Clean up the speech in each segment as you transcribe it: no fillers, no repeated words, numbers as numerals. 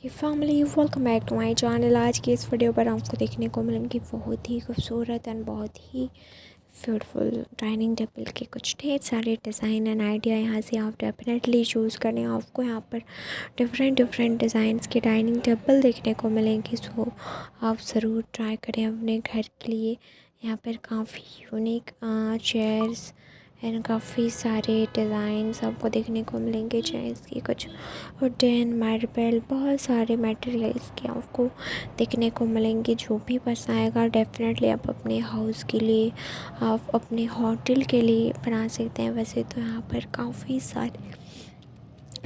Family welcome back to my channel. आज की इस वीडियो पर आपको देखने को मिलेंगे बहुत ही खूबसूरत एंड बहुत ही ब्यूटीफुल डाइनिंग टेबल के कुछ ढेर सारे डिज़ाइन एंड आइडिया। यहाँ से आप डेफिनेटली चूज़ करें। आपको यहाँ पर डिफरेंट डिज़ाइंस के डाइनिंग टेबल देखने को मिलेंगे, सो आप ज़रूर ट्राई करें अपने घर के लिए। यहाँ पर काफ़ी यूनिक चेयर्स एंड काफ़ी सारे डिज़ाइंस आपको देखने को मिलेंगे। चेयर्स की कुछ वुडन, मार्बल, बहुत सारे मटेरियल्स के आपको देखने को मिलेंगे। जो भी पसंद आएगा डेफिनेटली आप अपने हाउस के लिए, आप अपने होटल के लिए बना सकते हैं। वैसे तो यहाँ पर काफ़ी सारे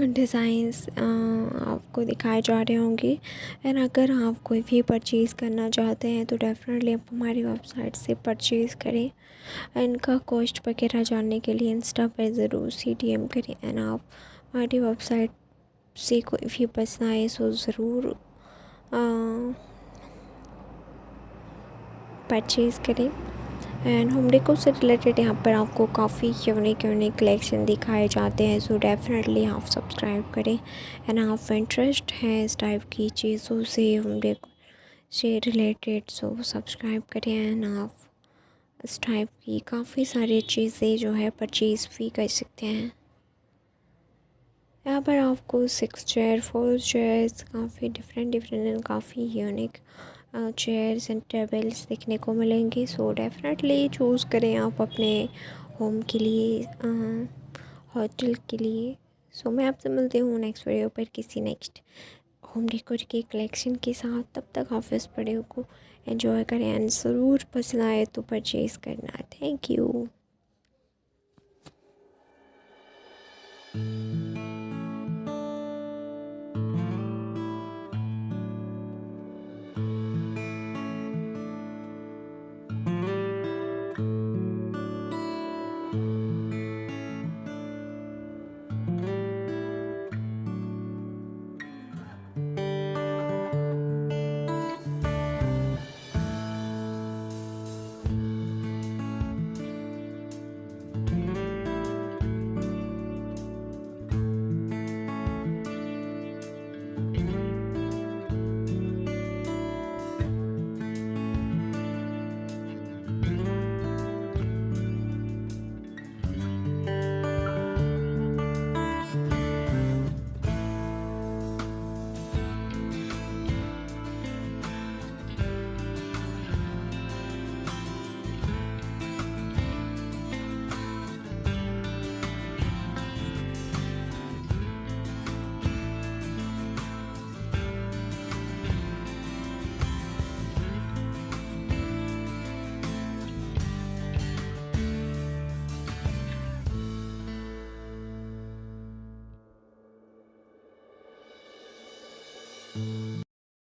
डिज़ाइंस आपको दिखाए जा रहे होंगे। एंड अगर आप कोई भी परचेज़ करना चाहते हैं तो डेफिनेटली आप हमारी वेबसाइट से परचेज़ करें। इनका कॉस्ट वगैरह जानने के लिए इंस्टा पर ज़रूर CDM करें। एंड आप हमारी वेबसाइट से कोई भी पसंद आए सो ज़रूर परचेज़ करें। एंड होम डेकोर से रिलेटेड यहाँ पर आपको काफ़ी यूनिक कलेक्शन दिखाए जाते हैं, सो डेफिनेटली आप सब्सक्राइब करें। एंड आप इंटरेस्ट हैं इस टाइप की चीज़ों से, होम डेकोर से रिलेटेड, सो सब्सक्राइब करें। एंड आप इस टाइप की काफ़ी सारी चीज़ें जो है परचेज़ भी कर सकते हैं। यहाँ पर आपको 6 चेयर, 4 चेयर्स, काफ़ी डिफरेंट एंड काफ़ी यूनिक चेयर्स एंड टेबल्स देखने को मिलेंगे। सो डेफिनेटली चूज़ करें आप अपने होम के लिए, होटल के लिए। सो मैं आपसे मिलती हूँ नेक्स्ट वीडियो पर किसी नेक्स्ट होम डेकोर के कलेक्शन के साथ। तब तक आप इस वीडियो को एंजॉय करें एंड ज़रूर पसंद आए तो परचेज़ करना। Thank you.